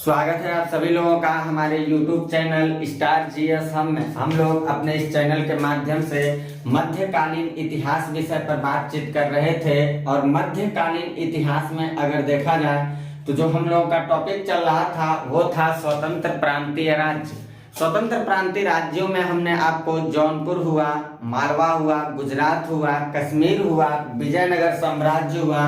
स्वागत है आप सभी लोगों का हमारे YouTube चैनल स्टार जीएस हम लोग अपने इस चैनल के माध्यम से मध्यकालीन इतिहास विषय पर बातचीत कर रहे थे। और मध्यकालीन इतिहास में अगर देखा जाए तो जो हम लोगों का टॉपिक चल रहा था वो था स्वतंत्र प्रांतीय राज्य। स्वतंत्र प्रांतीय राज्यों में हमने आपको जौनपुर हुआ, मालवा हुआ, गुजरात हुआ, कश्मीर हुआ, विजयनगर साम्राज्य हुआ,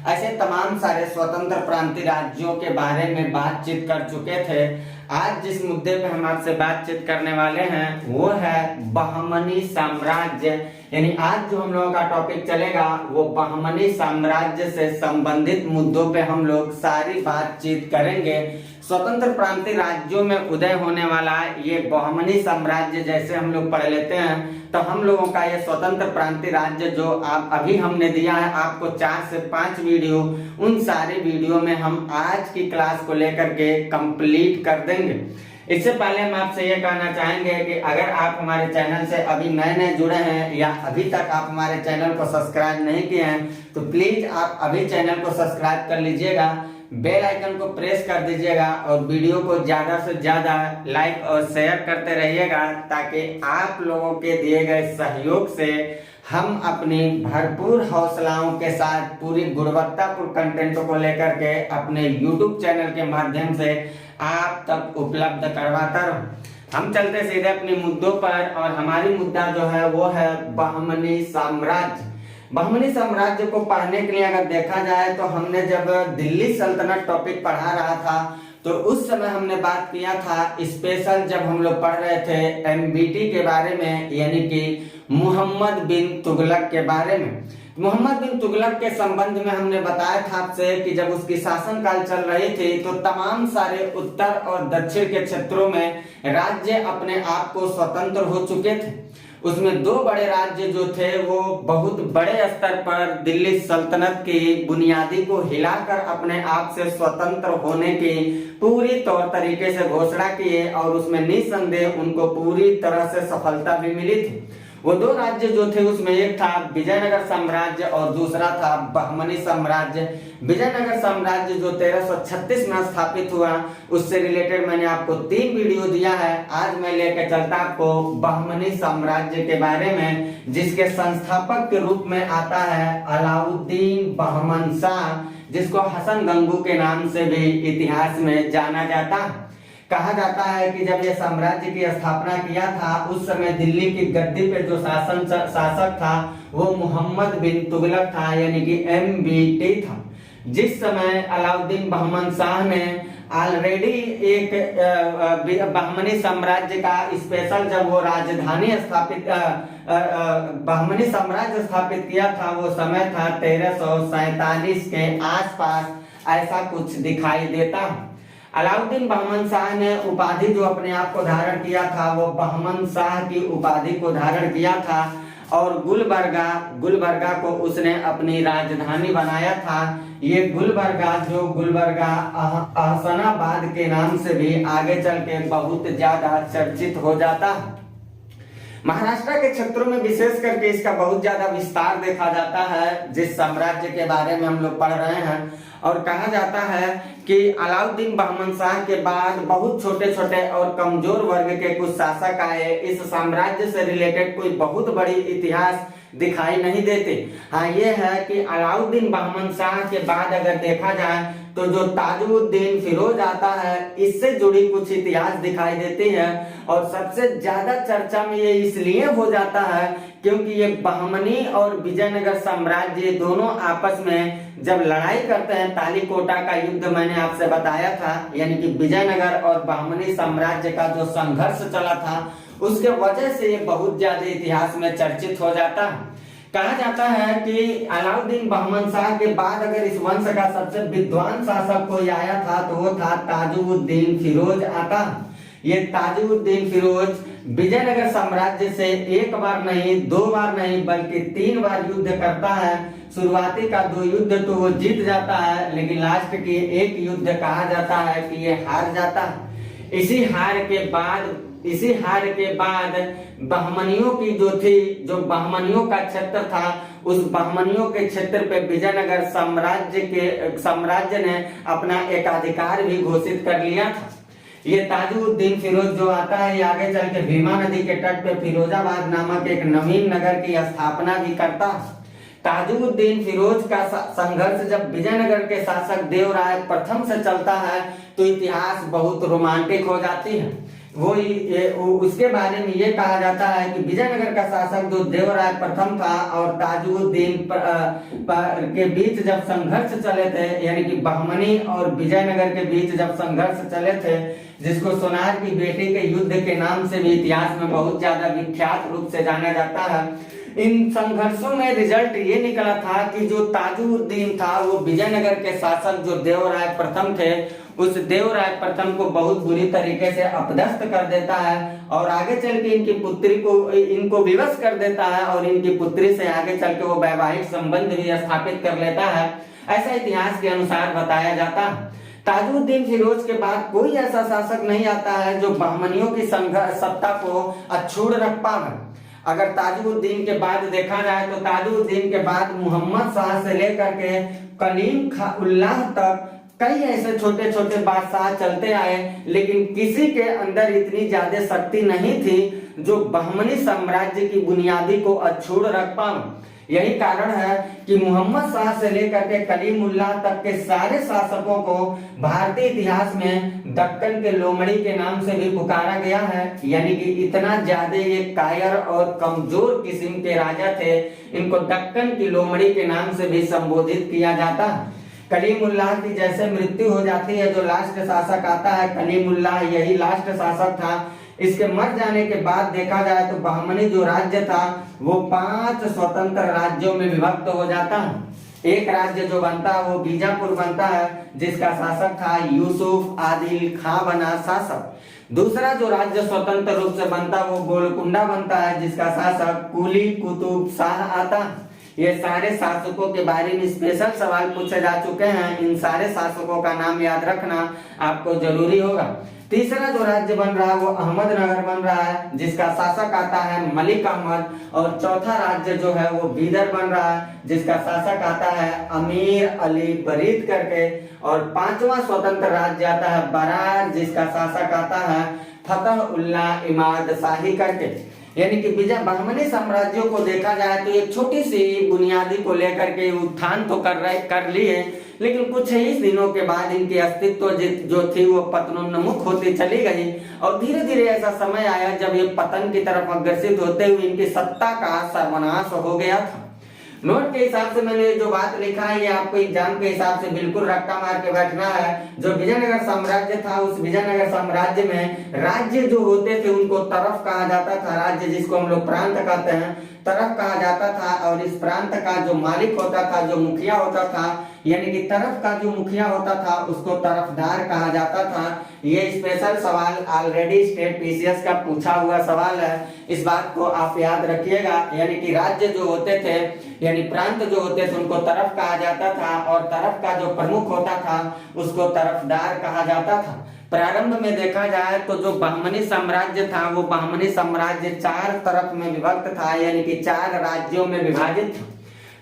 ऐसे तमाम सारे स्वतंत्र प्रांतीय राज्यों के बारे में बातचीत कर चुके थे। आज जिस मुद्दे पे हम आपसे बातचीत करने वाले हैं वो है बहमनी साम्राज्य। यानी आज जो हम लोगों का टॉपिक चलेगा वो बहमनी साम्राज्य से संबंधित मुद्दों पे हम लोग सारी बातचीत करेंगे। स्वतंत्र प्रांतीय राज्यों में उदय होने वाला ये बहमनी साम्राज्य जैसे हम लोग पढ़ लेते हैं तो हम लोगों का ये स्वतंत्र प्रांतीय राज्य जो आप अभी हमने दिया है आपको 4 से 5 वीडियो, उन सारे वीडियो में हम आज की क्लास को लेकर के कंप्लीट कर देंगे। इससे पहले हम आपसे ये कहना चाहेंगे कि अगर आप हमारे चैनल से अभी नए नए जुड़े हैं या अभी तक आप हमारे चैनल को सब्सक्राइब नहीं किए हैं तो प्लीज आप अभी चैनल को सब्सक्राइब कर लीजिएगा, बेल आइकन को प्रेस कर दीजिएगा और वीडियो को ज्यादा से ज्यादा लाइक और शेयर करते रहिएगा ताकि आप लोगों के दिए गए सहयोग से हम अपनी भरपूर हौसलाओं के साथ पूरी गुणवत्तापूर्ण कंटेंटों को लेकर के अपने YouTube चैनल के माध्यम से आप तक उपलब्ध करवाता रहूं। हम चलते सीधे अपने मुद्दों पर और हमारी मुद्दा जो है वो है बहमनी साम्राज्य। बहमनी साम्राज्य को पढ़ने के लिए अगर देखा जाए तो हमने जब दिल्ली सल्तनत टॉपिक पढ़ा रहा था तो उस समय हमने बात किया था स्पेशल जब हम लोग पढ़ रहे थे एमबीटी के बारे में, यानी कि मोहम्मद बिन तुगलक के बारे में। मोहम्मद बिन तुगलक के संबंध में हमने बताया था आपसे कि जब उसकी शासनकाल चल रही थी तो तमाम सारे उत्तर और दक्षिण के क्षेत्रों में राज्य अपने आप को स्वतंत्र हो चुके थे। उसमें 2 बड़े राज्य जो थे वो बहुत बड़े स्तर पर दिल्ली सल्तनत की बुनियादी को हिलाकर अपने आप से स्वतंत्र होने की पूरी तौर तरीके से घोषणा किए और उसमें निसंदेह उनको पूरी तरह से सफलता भी मिली थी। वो 2 राज्य जो थे उसमें एक था विजयनगर साम्राज्य और दूसरा था बहमनी साम्राज्य। विजयनगर साम्राज्य जो 1336 में स्थापित हुआ उससे रिलेटेड मैंने आपको 3 वीडियो दिया है। आज मैं लेकर चलता आपको बहमनी साम्राज्य के बारे में जिसके संस्थापक के रूप में आता है अलाउद्दीन बहमन शाह, जिसको हसन गंगू के नाम से भी इतिहास में जाना जाता है। कहा जाता है कि जब यह साम्राज्य की स्थापना किया था उस समय दिल्ली की गद्दी पे जो शासक था वो मोहम्मद बिन तुगलक था, यानी कि एमबीटी था। जिस समय अलाउद्दीन बहमन शाह ने ऑलरेडी एक बहमनी साम्राज्य का स्पेशल जब वो राजधानी स्थापित बहमनी साम्राज्य स्थापित किया था वो समय था 1347 के आसपास, ऐसा कुछ दिखाई देता है। अलाउद्दीन बहमन शाह ने उपाधि जो अपने आप को धारण किया था वो बहमन शाह की उपाधि को धारण किया था और गुलबर्गा को उसने अपनी राजधानी बनाया था। ये गुलबर्गा अहसनाबाद के नाम से भी आगे चल के बहुत ज्यादा चर्चित हो जाता है। महाराष्ट्र के क्षेत्रों में विशेष करके इसका बहुत ज्यादा विस्तार देखा जाता है जिस साम्राज्य के बारे में हम लोग पढ़ रहे हैं। और कहा जाता है कि अलाउद्दीन बहमन शाह के बाद बहुत छोटे छोटे और कमजोर वर्ग के कुछ शासक आए। इस साम्राज्य से रिलेटेड कोई बहुत बड़ी इतिहास दिखाई नहीं देते। हाँ, ये है कि अलाउद्दीन बहमन शाह के बाद अगर देखा जाए तो जो ताजुद्दीन फिरोज आता है इससे जुड़ी कुछ इतिहास दिखाई देती है। और सबसे ज्यादा चर्चा में ये इसलिए हो जाता है क्योंकि ये बहमनी और विजयनगर साम्राज्य दोनों आपस में जब लड़ाई करते हैं, तालीकोटा का युद्ध मैंने आपसे बताया था, यानी कि विजयनगर और बहमनी साम्राज्य का जो संघर्ष चला था उसके वजह से ये बहुत ज्यादा इतिहास में चर्चित हो जाता है। कहा जाता है कि अलाउद्दीन बहमन शाह के बाद अगर इस वंश का सबसे विद्वान शासक कोई आया था तो वो था ताजुद्दीन फिरोज आता। ये ताजुद्दीन फिरोज विजयनगर साम्राज्य से 1 बार नहीं 2 बार नहीं बल्कि 3 बार युद्ध करता है। शुरुआती का 2 युद्ध तो वो जीत जाता है लेकिन लास्ट की एक युद्ध कहा जाता है कि ये हार जाता है। इसी हार के बाद इसी हार के बाद बहमनियों की जो थी, जो बहमनियों का क्षेत्र था, उस बहमनियों के क्षेत्र पे विजयनगर साम्राज्य ने अपना एकाधिकार भी घोषित कर लिया था। ये ताजुद्दीन फिरोज जो आता है, ये आगे चल के भीमा नदी के तट पे फिरोजाबाद नामक एक नवीन नगर की स्थापना भी करता है। ताजुद्दीन फिरोज का संघर्ष जब विजयनगर के शासक देवराय प्रथम से चलता है तो इतिहास बहुत रोमांटिक हो जाती है। उसके बारे में ये कहा जाता है कि विजयनगर का शासक जो देवराय प्रथम था और ताजुद्दीन के बीच जब संघर्ष चले थे, यानी कि बहमनी और विजयनगर के बीच जब संघर्ष चले थे, जिसको सोनार की बेटी के युद्ध के नाम से भी इतिहास में बहुत ज्यादा विख्यात रूप से जाना जाता है, इन संघर्षों में रिजल्ट ये निकला था कि जो ताजुद्दीन था वो विजयनगर के शासक जो देवराय प्रथम थे, उस देवराय प्रथम को बहुत बुरी तरीके से अपदस्थ कर देता है और आगे चल के इनकी पुत्री को इनको विवश कर देता है और इनकी पुत्री से आगे चल के वो वैवाहिक संबंध भी स्थापित कर लेता है। ऐसा इतिहास के अनुसार बताया जाता है। ताजुद्दीन फिरोज के बाद कोई ऐसा शासक नहीं आता है जो बहमनियों की सत्ता को अछूड़ रख पावे। अगर ताजुद्दीन के बाद देखा जाए तो ताजुद्दीन के बाद मोहम्मद शाह से लेकर के कलीम उल्लाह तक कई ऐसे छोटे छोटे बादशाह चलते आए, लेकिन किसी के अंदर इतनी ज्यादा शक्ति नहीं थी जो बहमनी साम्राज्य की बुनियादी को अछूड़ रख पाए। यही कारण है कि मोहम्मद शाह से लेकर के कलीमुल्लाह तक के सारे शासकों को भारतीय इतिहास में दक्कन के लोमड़ी के नाम से भी पुकारा गया है। यानी कि इतना ज्यादा ये कायर और कमजोर किस्म के राजा थे, इनको दक्कन की लोमड़ी के नाम से भी संबोधित किया जाता है। कलीमुल्लाह की जैसे मृत्यु हो जाती है, जो लास्ट शासक आता है कलीमुल्लाह यही लास्ट शासक था। इसके मर जाने के बाद देखा जाए तो बहमनी जो राज्य था वो 5 स्वतंत्र राज्यों में विभक्त हो जाता है। एक राज्य जो बनता है वो बीजापुर बनता है, जिसका शासक था यूसुफ आदिल खां बना शासक। दूसरा जो राज्य स्वतंत्र रूप से बनता वो गोलकुंडा बनता है, जिसका शासक कुली कुतुब शाह आता है। ये सारे शासकों के बारे में स्पेशल सवाल पूछे जा चुके हैं, इन सारे शासकों का नाम याद रखना आपको जरूरी होगा। तीसरा जो राज्य बन रहा है वो अहमदनगर बन रहा है, जिसका शासक आता है मलिक अहमद। और चौथा राज्य जो है वो बीदर बन रहा है, जिसका शासक आता है अमीर अली बरीद करके। और पांचवा स्वतंत्र राज्य आता है बरार, जिसका शासक आता है फतह उल्लाह इमाद शाही करके। यानी कि विजय बहमनी साम्राज्यों को देखा जाए तो एक छोटी सी बुनियादी को लेकर के उत्थान तो कर लिए, लेकिन कुछ ही दिनों के बाद इनकी अस्तित्व जो थी वो पतनोन्मुख होती चली गई और धीरे धीरे ऐसा समय आया जब ये पतन की तरफ अग्रसित होते हुए इनकी सत्ता का सर्वनाश हो गया था। नोट के हिसाब से मैंने जो बात लिखा है ये आपको एग्जाम के हिसाब से बिल्कुल रट्टा मार के बैठना है। जो विजयनगर साम्राज्य था, उस विजयनगर साम्राज्य में राज्य जो होते थे उनको तरफ कहा जाता था। राज्य जिसको हम लोग प्रांत कहते हैं, तरफ कहा जाता था। और इस प्रांत का जो मालिक होता था, जो मुखिया होता था, यानी कि तरफ का जो मुखिया होता था उसको तरफदार कहा जाता था। ये स्पेशल सवाल ऑलरेडी स्टेट पीसीएस का पूछा हुआ सवाल है, इस बात को आप याद रखिएगा। यानी कि राज्य जो होते थे, यानी प्रांत जो होते थे, उनको तरफ कहा जाता था और तरफ का जो प्रमुख होता था उसको तरफदार कहा जाता था। प्रारंभ में देखा जाए तो जो बहमनी साम्राज्य था वो बहमनी साम्राज्य 4 तरफ में विभक्त था, यानी कि 4 राज्यों में विभाजित था।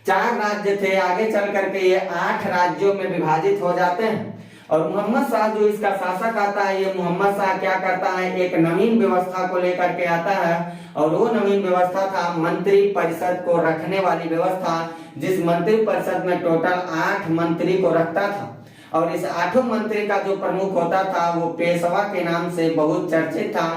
4 राज्य थे, आगे चल करके ये 8 राज्यों में विभाजित हो जाते हैं। और मोहम्मद शाह जो इसका शासक आता है, ये मोहम्मद शाह क्या करता है, एक नवीन व्यवस्था को लेकर के आता है। और वो नवीन व्यवस्था था मंत्री परिषद को रखने वाली व्यवस्था, जिस मंत्री परिषद में टोटल 8 मंत्री को रखता था। और इस 8 मंत्री का जो प्रमुख होता था वो पेशवा के नाम से बहुत चर्चित था।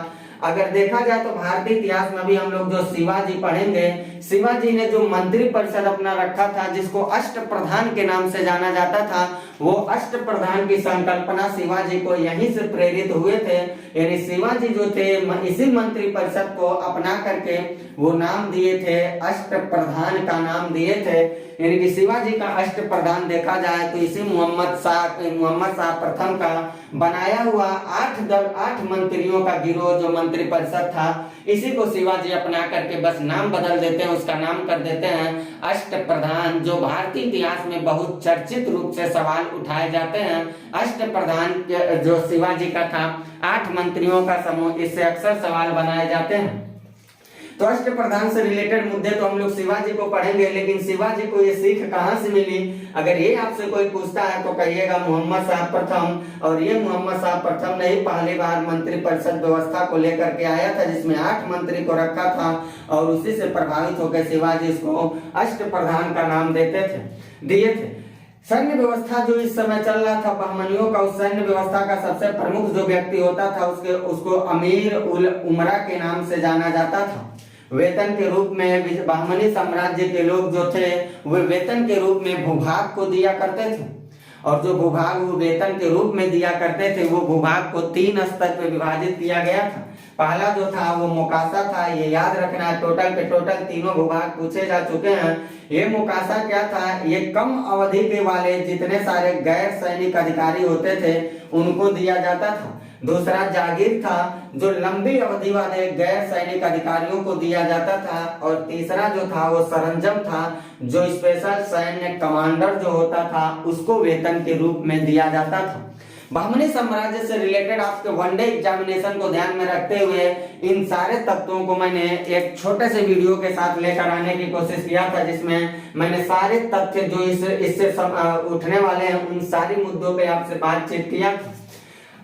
अगर देखा जाए तो भारतीय इतिहास में भी हम लोग जो शिवाजी पढ़ेंगे, शिवाजी ने जो मंत्री परिषद अपना रखा था, जिसको अष्ट प्रधान के नाम से जाना जाता था, वो अष्ट प्रधान की संकल्पना शिवाजी को यहीं से प्रेरित हुए थे। यानी शिवाजी जो थे इसी मंत्री परिषद को अपना करके वो नाम दिए थे, अष्ट प्रधान का नाम दिए थे। यानी कि शिवाजी का अष्ट प्रधान देखा जाए तो इसी मोहम्मद शाह प्रथम का बनाया हुआ 8 मंत्रियों का गिरोह जो मंत्रिपरिषद था, इसी को शिवाजी अपना करके बस नाम बदल देते हैं, उसका नाम कर देते हैं अष्टप्रधान, जो भारतीय इतिहास में बहुत चर्चित रूप से सवाल उठाए जाते हैं। अष्टप्रधान जो शिवाजी का था 8 मंत्रियों का समूह, इससे अक्सर सवाल बनाए जाते हैं। तो अष्टप्रधान से रिलेटेड मुद्दे तो हम लोग शिवाजी को पढ़ेंगे, लेकिन शिवाजी को ये सीख कहां से मिली, अगर ये आपसे कोई पूछता है तो कहिएगा मोहम्मद शाह प्रथम। और ये मोहम्मद शाह प्रथम ने ही पहली बार मंत्रिपरिषद व्यवस्था को लेकर के आया था, जिसमें 8 मंत्री को रखा था, और उसी से प्रभावित होकर शिवाजी इसको अष्टप्रधान का नाम दिए थे। सैन्य व्यवस्था जो इस समय चल रहा था बहमनियों का, उस सैन्य व्यवस्था का सबसे प्रमुख जो व्यक्ति होता था उसको अमीर उल उमरा के नाम से जाना जाता था। वेतन के रूप में बहमनी साम्राज्य के लोग जो थे वे वेतन के रूप में भूभाग को दिया करते थे, और जो भूभाग वो वेतन के रूप में दिया करते थे वो भूभाग को 3 स्तर पे विभाजित किया गया था। पहला जो था वो मोकासा था, ये याद रखना है, टोटल तीनों भूभाग पूछे जा चुके हैं। ये मोकासा क्या था, ये कम अवधि के वाले जितने सारे गैर सैनिक अधिकारी होते थे उनको दिया जाता था। दूसरा जागीर था, जो लंबी अवधि वाले गैर सैनिक अधिकारियों को दिया जाता था। और तीसरा जो था वो सरंजम था, जो स्पेशल सैन्य कमांडर जो होता था उसको वेतन के रूप में दिया जाता था। बहमनी साम्राज्य से रिलेटेड आपके वनडे एग्जामिनेशन को ध्यान में रखते हुए इन सारे तत्वों को मैंने एक छोटे से वीडियो के साथ लेकर आने की कोशिश किया था, जिसमें मैंने सारे तथ्य जो इससे उठने वाले हैं उन सारी मुद्दों पे आपसे बातचीत किया था।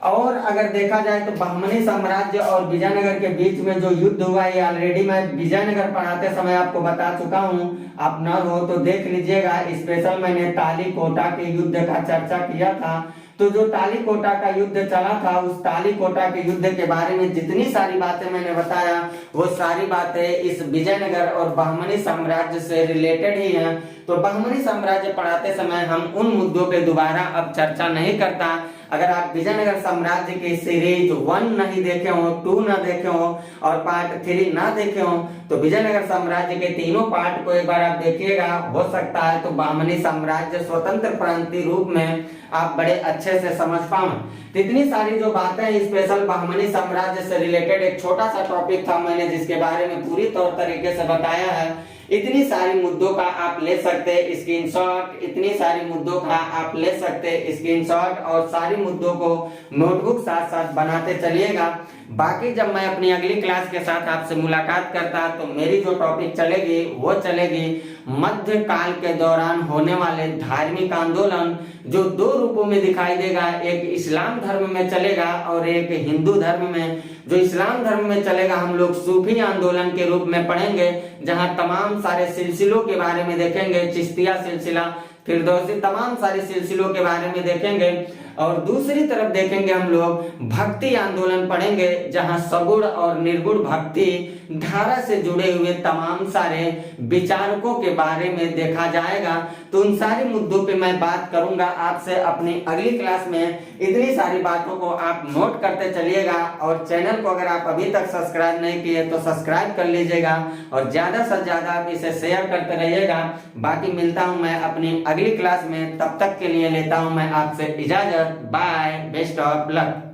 और अगर देखा जाए तो बहमनी साम्राज्य और विजयनगर के बीच में जो युद्ध हुआ ये ऑलरेडी मैं विजयनगर पढ़ाते समय आपको बता चुका हूं, आप न हो तो देख लीजिएगा। स्पेशल मैंने तालीकोटा के युद्ध का चर्चा किया था। तो जो तालीकोटा का युद्ध चला था, उस तालीकोटा के युद्ध के बारे में जितनी सारी बातें मैंने बताया वो सारी बातें इस विजयनगर और बहमनी साम्राज्य से रिलेटेड ही हैं। तो बहमनी साम्राज्य पढ़ाते समय हम उन मुद्दों पे दोबारा अब चर्चा नहीं करता। अगर आप विजयनगर साम्राज्य की सीरीज 1 नहीं देखे हो, 2 ना देखे हो और पार्ट 3 ना देखे हो, तो विजयनगर साम्राज्य के तीनों पार्ट को एक बार आप देखिएगा। हो सकता है तो बहमनी साम्राज्य स्वतंत्र प्रांतीय रूप में आप बड़े अच्छे से समझ पाओ। तो इतनी सारी जो बातें स्पेशल बहमनी साम्राज्य से रिलेटेड एक छोटा सा टॉपिक था मैंने जिसके बारे में पूरी तौर तरीके से बताया है। इतनी सारी मुद्दों का आप ले सकते स्क्रीनशॉट, इतनी सारी मुद्दों का आप ले सकते स्क्रीनशॉट, और सारी मुद्दों को नोटबुक साथ साथ बनाते चलिएगा। बाकी जब मैं अपनी अगली क्लास के साथ आपसे मुलाकात करता तो मेरी जो टॉपिक चलेगी वो चलेगी मध्यकाल के दौरान होने वाले धार्मिक आंदोलन, जो 2 रूपों में दिखाई देगा, एक इस्लाम धर्म में चलेगा और एक हिंदू धर्म में। जो इस्लाम धर्म में चलेगा हम लोग सूफी आंदोलन के रूप में पढ़ेंगे, जहां तमाम सारे सिलसिलों के बारे में देखेंगे, चिश्तिया सिलसिला, फिरदौसी, तमाम सारे सिलसिलों के बारे में देखेंगे। और दूसरी तरफ देखेंगे हम लोग भक्ति आंदोलन पढ़ेंगे, जहां सगुण और निर्गुण भक्ति धारा से जुड़े हुए तमाम सारे विचारकों के बारे में देखा जाएगा। तो उन सारे मुद्दों पे मैं बात करूंगा आपसे अपनी अगली क्लास में। इतनी सारी बातों को आप नोट करते चलिएगा, और चैनल को अगर आप अभी तक सब्सक्राइब नहीं किए तो सब्सक्राइब कर लीजिएगा, और ज्यादा से ज्यादा आप इसे शेयर करते रहिएगा। बाकी मिलता हूं मैं अपनी अगली क्लास में, तब तक के लिए लेता हूं मैं आपसे इजाजत। Bye, best of luck.